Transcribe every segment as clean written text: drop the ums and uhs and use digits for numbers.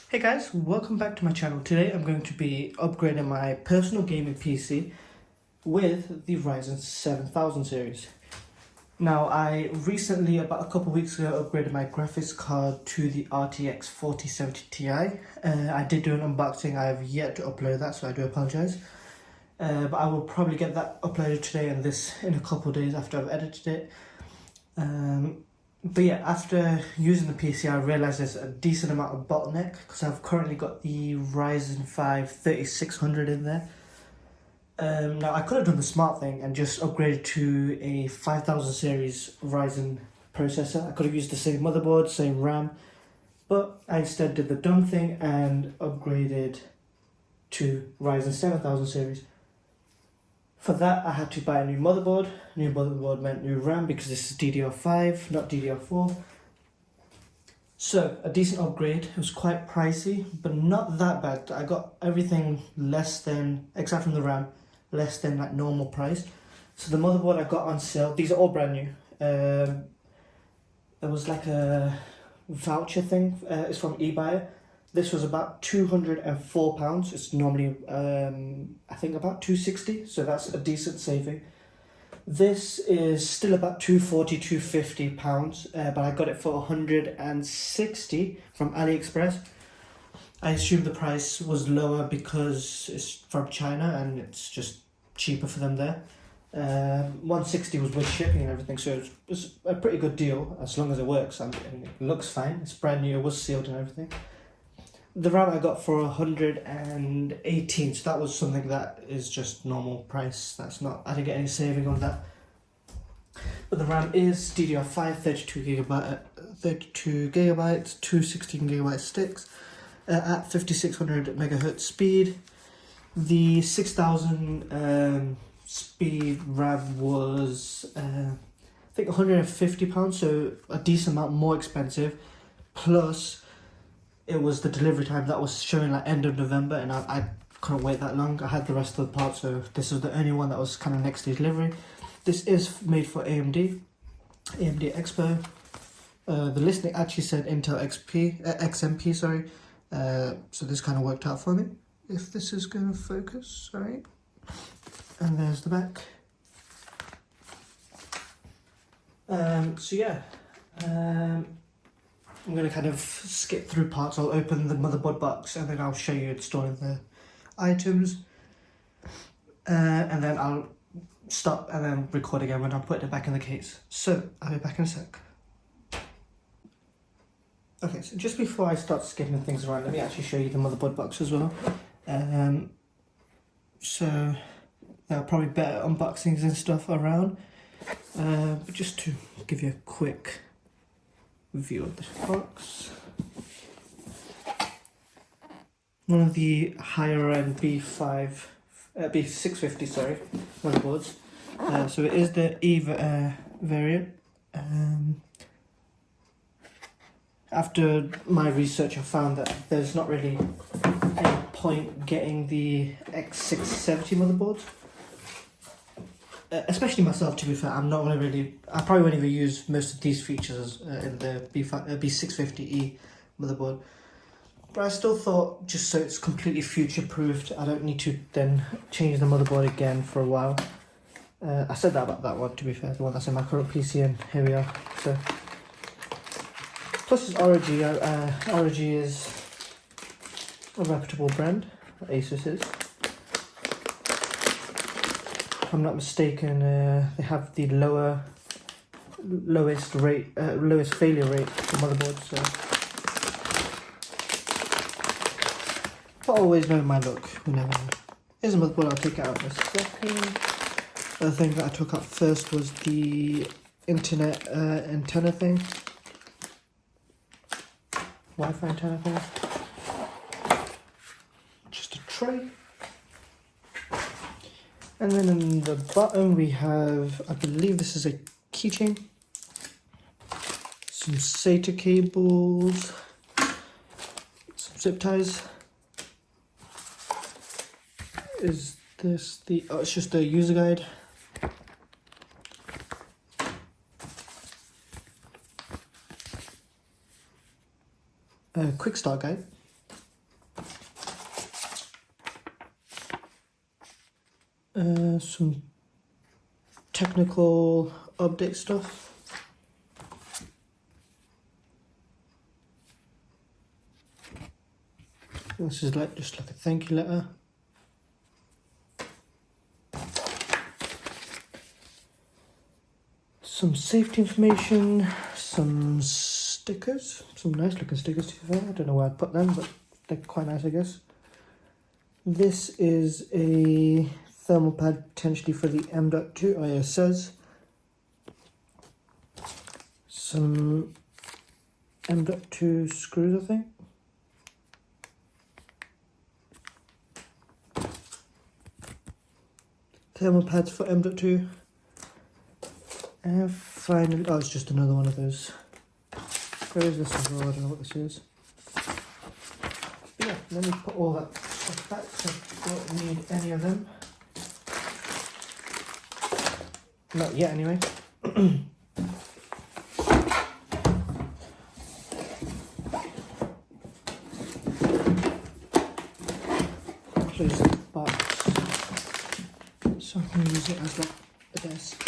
Hey guys, welcome back to my channel. Today I'm going to be upgrading my personal gaming PC with the Ryzen 7000 series. Now I recently, about a couple of weeks ago, upgraded my graphics card to the RTX 4070 Ti. I did do an unboxing. I have yet to upload that, so I do apologize. But I will probably get that uploaded today and this in a couple of days after I've edited it. But yeah, after using the PC, I realized there's a decent amount of bottleneck because I've currently got the Ryzen 5 3600 in there. Now I could have done the smart thing and just upgraded to a 5000 series Ryzen processor. I could have used the same motherboard, same RAM, but I instead did the dumb thing and upgraded to Ryzen 7000 series. For that, I had to buy a new motherboard. New motherboard meant new RAM because this is DDR5, not DDR4. So, a decent upgrade. It was quite pricey, but not that bad. I got everything less than, except from the RAM, less than like normal price. So the motherboard I got on sale, these are all brand new. There was like a voucher thing, it's from eBay. This was about £204. It's normally, I think, about £260, so that's a decent saving. This is still about £240, £250, but I got it for £160 from AliExpress. I assume the price was lower because it's from China and it's just cheaper for them there. £160 was with shipping and everything, so it's a pretty good deal as long as it works. And it looks fine. It's brand new. It was sealed and everything. The RAM I got for 118, so that was something that is just normal price. That's not, I didn't get any saving on that. But the RAM is DDR5, 32 gigabytes, two 16 gigabyte sticks at 5600 megahertz speed. The 6000 speed RAM was I think £150, so a decent amount more expensive. Plus, it was the delivery time that was showing like end of November, and I couldn't wait that long. I had the rest of the parts, so this was the only one that was kind of next day delivery. This is made for AMD Expo. The listing actually said Intel XMP, sorry. So this kind of worked out for me. If this is going to focus, sorry. And there's the back. So yeah. I'm going to kind of skip through parts. I'll open the motherboard box and then I'll show you installing the items. And then I'll stop and then record again when I'm putting it back in the case. So, I'll be back in a sec. Okay, so just before I start skipping things around, let me actually show you the motherboard box as well. So, there are probably better unboxings and stuff around. But just to give you a quick view of this box. One of the higher end B650, sorry, motherboards. So it is the E variant. After my research, I found that there's not really any point getting the X670 motherboards. Especially myself, to be fair, I probably won't even use most of these features in the B650E motherboard. But I still thought, just so it's completely future-proofed, I don't need to then change the motherboard again for a while. I said that about that one, to be fair, the one that's in my current PC, and here we are. So, plus it's ROG. ROG is a reputable brand, Asus is. If I'm not mistaken, they have the lowest failure rate for motherboards. So, but always know my luck. You never know. Here's a motherboard. I'll take it out in a second. The thing that I took out first was the internet antenna thing, Wi-Fi antenna thing. Just a tray. And then in the bottom we have, I believe this is a keychain, some SATA cables, some zip ties. Is this the, oh, it's just a user guide. A quick start guide. some technical update stuff. This is just like a thank you letter. Some safety information, some stickers, some nice looking stickers to be fair. I don't know where I'd put them, but they're quite nice, I guess. This is a thermal pad potentially for the M.2, it says. Some M.2 screws, I think. Thermal pads for M.2. And finally, oh, it's just another one of those. Where is this as well? I don't know what this is. But yeah, let me put all that stuff back because I don't need any of them. Not yet, anyway. Close the box so I can use it as like a desk.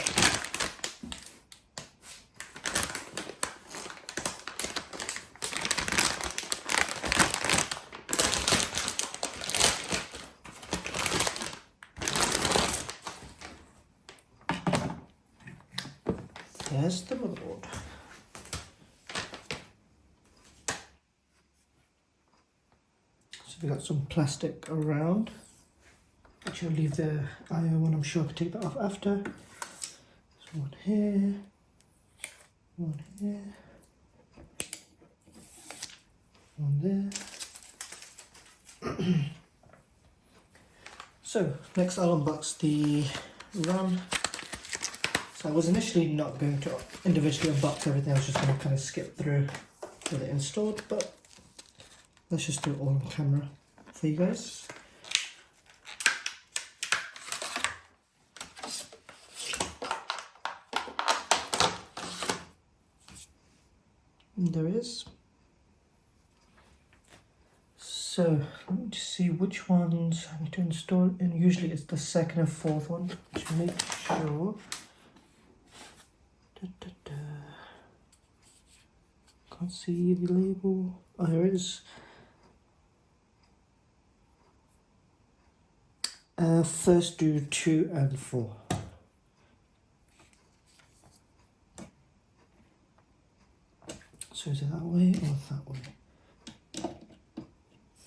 There's the motherboard. So we got some plastic around, which I'll leave the IO one. I'm sure I can take that off after. There's one here, one here, one there. So next I'll unbox the RAM. So I was initially not going to individually unbox everything, I was just going to kind of skip through with it installed, but let's just do it all on camera for you guys. And there it is. So let me just see which ones I need to install, and usually it's the second and fourth one, to make sure. Can't see the label. Oh, here it is. First do 2 and 4. So is it that way or that way? I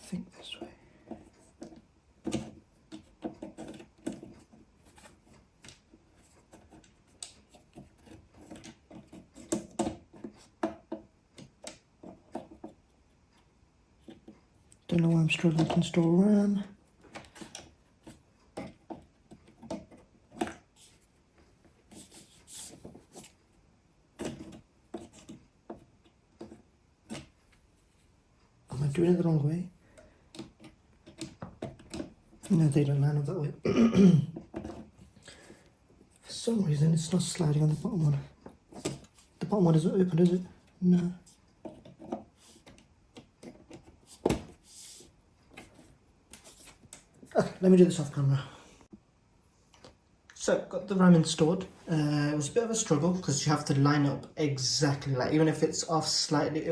think this way. Don't know why I'm struggling to install RAM. Am I doing it the wrong way? No, they don't line up that way. For some reason it's not sliding on the bottom one. The bottom one isn't open, is it? No. Okay, let me do this off camera. So, got the RAM installed. It was a bit of a struggle because you have to line up exactly, like even if it's off slightly,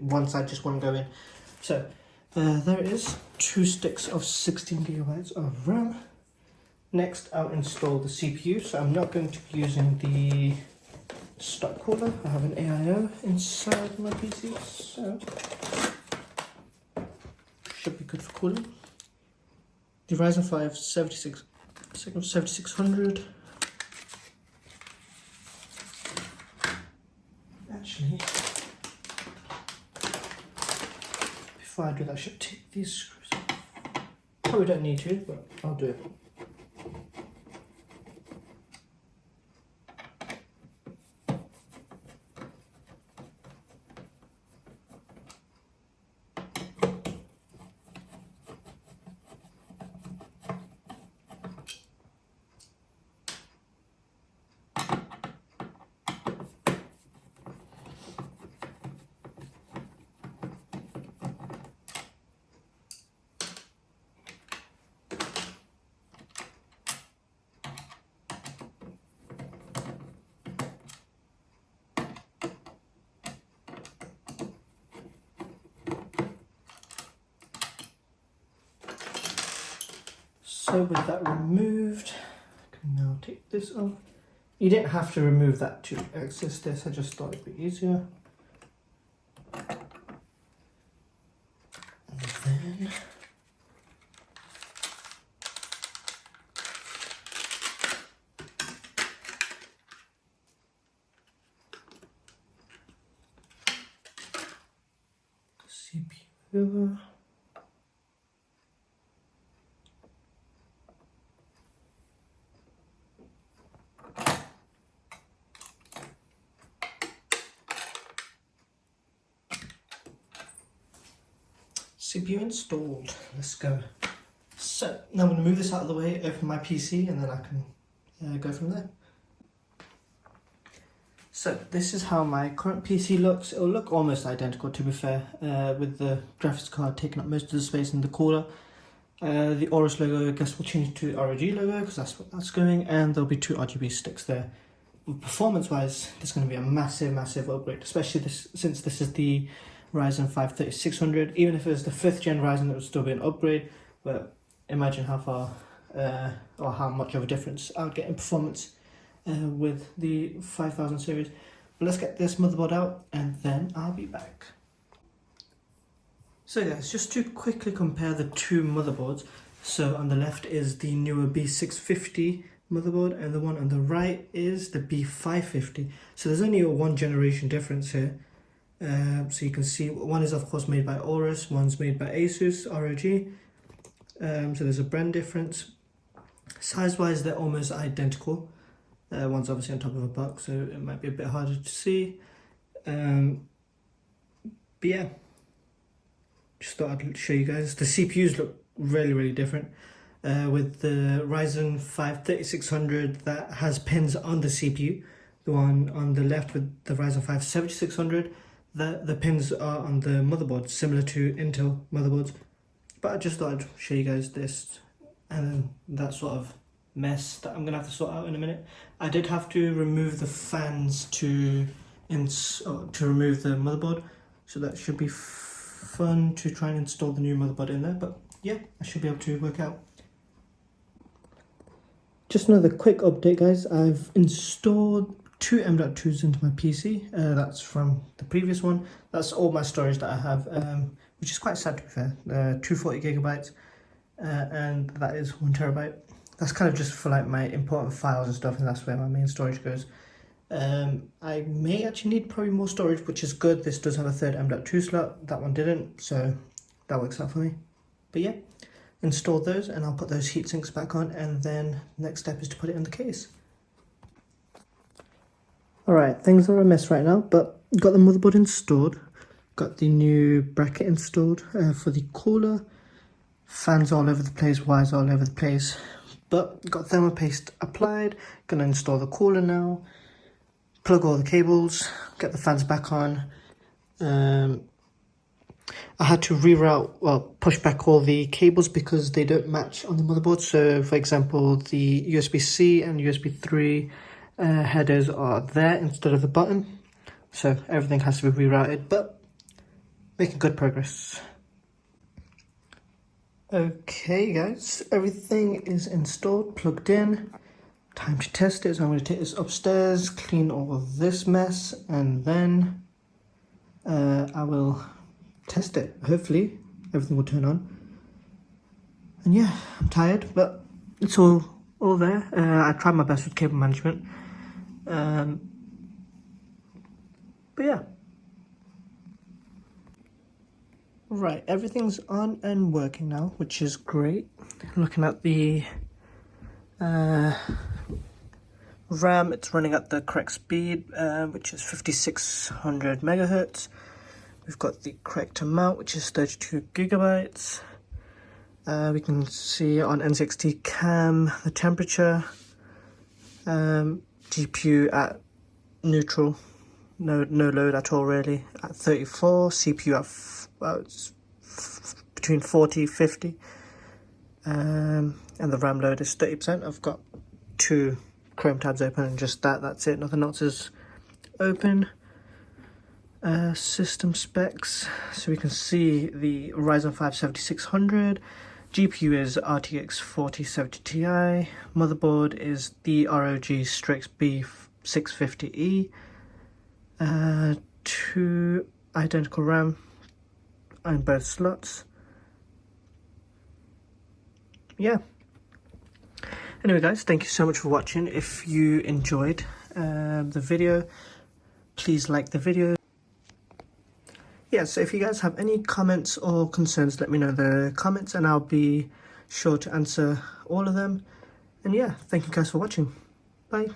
one side just won't go in. So, there it is, 2 sticks of 16 gigabytes of RAM. Next, I'll install the CPU. So I'm not going to be using the stock cooler. I have an AIO inside my PC, so should be good for cooling. The Ryzen 5 7600. Actually, before I do that, I should take these screws off. Probably don't need to, but I'll do it. So with that removed, I can now take this off. You didn't have to remove that to access this, I just thought it'd be easier. And then CPU. CPU installed. Let's go. So now I'm going to move this out of the way, open my PC, and then I can go from there. So this is how my current PC looks. It'll look almost identical, to be fair, with the graphics card taking up most of the space in the corner. The Aorus logo, I guess, will change to ROG logo because that's what that's going, and there'll be 2 RGB sticks there. Performance-wise, there's going to be a massive upgrade, especially since this is the Ryzen 5 3600. Even if it was the 5th gen Ryzen, it would still be an upgrade. But imagine how far or how much of a difference I would get in performance with the 5000 series. But let's get this motherboard out and then I'll be back. So guys, just to quickly compare the two motherboards. So on the left is the newer B650 motherboard and the one on the right is the B550. So there's only a 1 generation difference here. So you can see one is of course made by Aorus, one's made by Asus, ROG. So there's a brand difference. Size wise they're almost identical. One's obviously on top of a box, so it might be a bit harder to see. But yeah, just thought I'd show you guys. The CPUs look really different. With the Ryzen 5 3600 that has pins on the CPU. The one on the left with the Ryzen 5 7600, the pins are on the motherboard, similar to Intel motherboards. But I just thought I'd show you guys this and then that sort of mess that I'm going to have to sort out in a minute. I did have to remove the fans to remove the motherboard, so that should be fun to try and install the new motherboard in there, but yeah, I should be able to work out. Just another quick update guys, I've installed 2 M.2s into my PC, that's from the previous one. That's all my storage that I have, which is quite sad to be fair. 240 gigabytes and that is 1 terabyte. That's kind of just for like my important files and stuff, and that's where my main storage goes. I may actually need probably more storage, which is good. This does have a third M.2 slot, that one didn't, so that works out for me. But yeah, install those and I'll put those heat sinks back on, and then next step is to put it in the case. Alright, things are a mess right now, but got the motherboard installed, got the new bracket installed for the cooler, fans all over the place, wires all over the place, but got thermal paste applied. Gonna install the cooler now, plug all the cables, get the fans back on. I had to push back all the cables because they don't match on the motherboard. So for example, the USB-C and USB 3 headers are there instead of the button, so everything has to be rerouted, but making good progress. Okay guys, everything is installed, plugged in, time to test it. So I'm going to take this upstairs, clean all of this mess, and then I will test it. Hopefully everything will turn on. And yeah, I'm tired, but it's all there. I tried my best with cable management. But yeah. Right, everything's on and working now, which is great. Looking at the RAM, it's running at the correct speed, which is 5600 megahertz. We've got the correct amount, which is 32 gigabytes. We can see on N60 cam the temperature. GPU at neutral, no load at all really, at 34. CPU at it's between 40-50. And the RAM load is 30%. I've got 2 Chrome tabs open and just that's it, nothing else is open. System specs, so we can see the Ryzen 5 7600, GPU is RTX 4070 Ti. Motherboard is the ROG Strix B650E. 2 identical RAM in both slots. Yeah. Anyway guys, thank you so much for watching. If you enjoyed the video, please like the video. Yeah, so if you guys have any comments or concerns, let me know in the comments and I'll be sure to answer all of them. And yeah, thank you guys for watching. Bye.